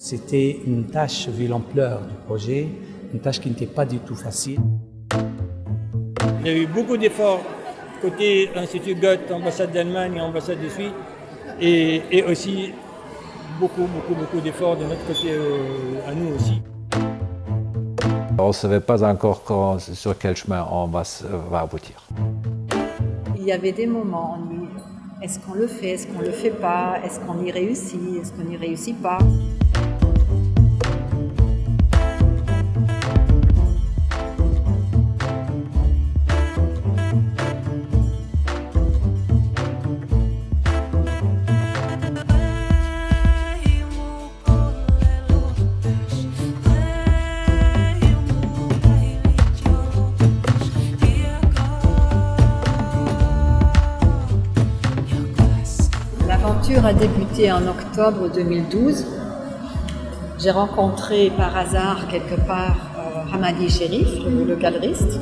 C'était une tâche, vu l'ampleur du projet, une tâche qui n'était pas du tout facile. Il y a eu beaucoup d'efforts côté Institut Goethe, ambassade d'Allemagne et ambassade de Suisse, et aussi beaucoup d'efforts de notre côté à nous aussi. On ne savait pas encore sur quel chemin on va aboutir. Il y avait des moments, on dit, est-ce qu'on le fait, est-ce qu'on ne le fait pas, est-ce qu'on y réussit, est-ce qu'on n'y réussit pas. L'aventure a débuté en octobre 2012. J'ai rencontré par hasard quelque part Hamadi Cherif, le galeriste.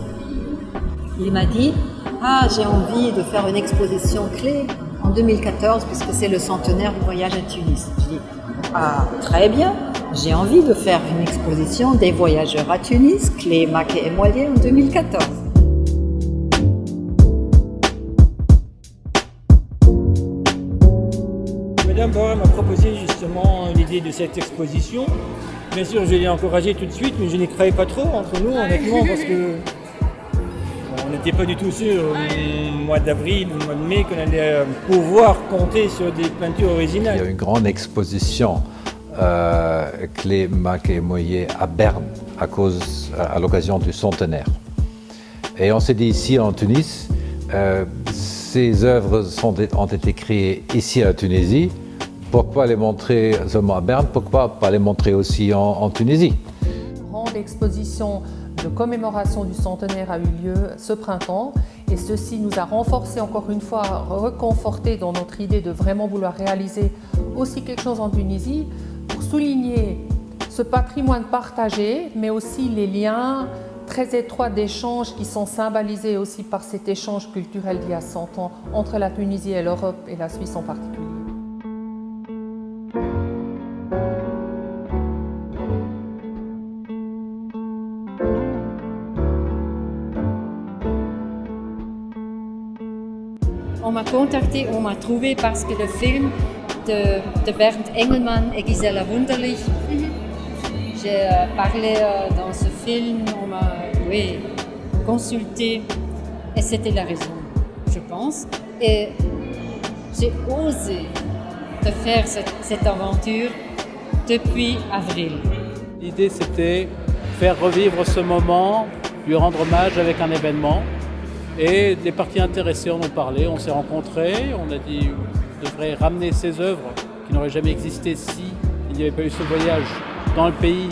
Il m'a dit « Ah, j'ai envie de faire une exposition clé en 2014 puisque c'est le centenaire du voyage à Tunis. » Je dis « Ah, très bien, j'ai envie de faire une exposition des voyageurs à Tunis, clé Maquet et Moilier en 2014. » Madame Bauer m'a proposé justement l'idée de cette exposition. Bien sûr, je l'ai encouragée tout de suite, mais je n'y croyais pas trop entre nous, honnêtement, parce que on n'était pas du tout sûr au mois d'avril, au mois de mai, qu'on allait pouvoir compter sur des peintures originales. Il y a une grande exposition clé Maquet et Moilier à Berne à l'occasion du centenaire. Et on s'est dit ici en Tunis, ces œuvres ont été créées ici à Tunisie. Pourquoi les montrer seulement à Berne? Pourquoi pas les montrer aussi en Tunisie? Une grande exposition de commémoration du centenaire a eu lieu ce printemps et ceci nous a renforcé encore une fois, reconforté dans notre idée de vraiment vouloir réaliser aussi quelque chose en Tunisie pour souligner ce patrimoine partagé mais aussi les liens très étroits d'échanges qui sont symbolisés aussi par cet échange culturel d'il y a 100 ans entre la Tunisie et l'Europe et la Suisse en particulier. On m'a contacté, on m'a trouvé parce que le film de Bernd Engelmann et Gisela Wunderlich, j'ai parlé dans ce film, on m'a consulté et c'était la raison, je pense. Et j'ai osé de faire cette aventure depuis avril. L'idée c'était faire revivre ce moment, lui rendre hommage avec un événement. Et les parties intéressées en ont parlé, on s'est rencontrés, on a dit on devrait ramener ces œuvres qui n'auraient jamais existé si il n'y avait pas eu ce voyage dans le pays,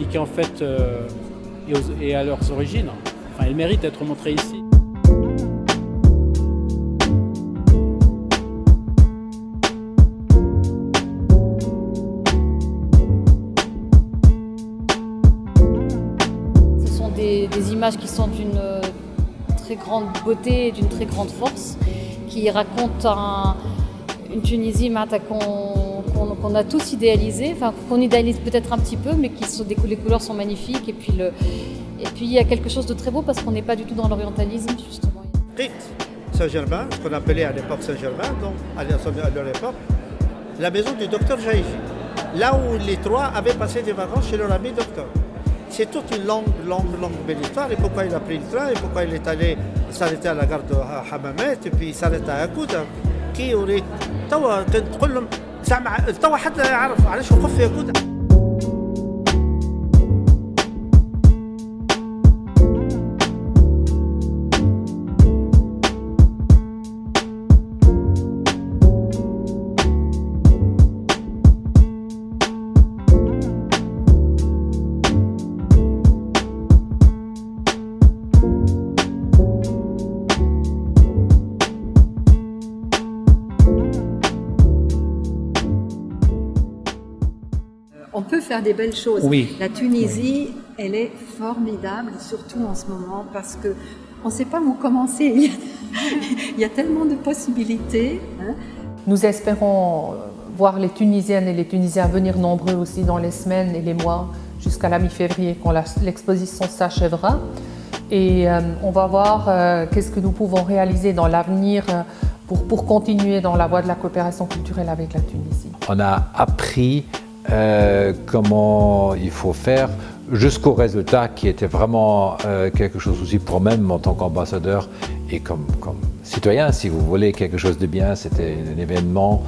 qui en fait est à leurs origines. Enfin, il mérite d'être montré ici. Des images qui sont d'une très grande beauté et d'une très grande force, qui racontent une Tunisie qu'on a tous idéalisée, enfin qu'on idéalise peut-être un petit peu, mais les couleurs sont magnifiques et puis il y a quelque chose de très beau parce qu'on n'est pas du tout dans l'orientalisme justement. Saint-Germain, ce qu'on appelait à l'époque Saint-Germain, donc à leur époque, la maison du docteur Jaïji, là où les trois avaient passé des vacances chez leur ami docteur. C'est toute une longue belle histoire. Et pourquoi il a pris le train, et pourquoi il est allé s'arrêter à la gare de Hammamet, et puis il s'arrête à Yakouda. Qui aurait. توا تقول لهم توا حتى يعرف علاش وقف في ياكودا. On peut faire des belles choses. Oui. La Tunisie, elle est formidable, surtout en ce moment, parce qu'on ne sait pas où commencer. Il y a tellement de possibilités. Nous espérons voir les Tunisiennes et les Tunisiens venir nombreux aussi dans les semaines et les mois jusqu'à la mi-février quand l'exposition s'achèvera. Et on va voir qu'est-ce que nous pouvons réaliser dans l'avenir pour continuer dans la voie de la coopération culturelle avec la Tunisie. On a appris comment il faut faire jusqu'au résultat qui était vraiment quelque chose aussi pour moi-même en tant qu'ambassadeur et comme citoyen, si vous voulez, quelque chose de bien. C'était un événement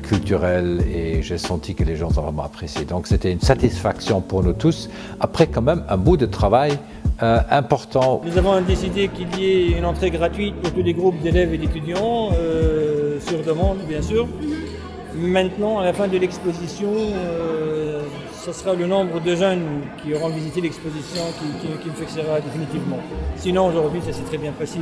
culturel et j'ai senti que les gens ont vraiment apprécié. Donc c'était une satisfaction pour nous tous. Après quand même un bout de travail important. Nous avons décidé qu'il y ait une entrée gratuite pour tous les groupes d'élèves et d'étudiants, sur demande bien sûr. Maintenant, à la fin de l'exposition, ce sera le nombre de jeunes qui auront visité l'exposition qui me fixera définitivement. Sinon, aujourd'hui, ça s'est très bien passé.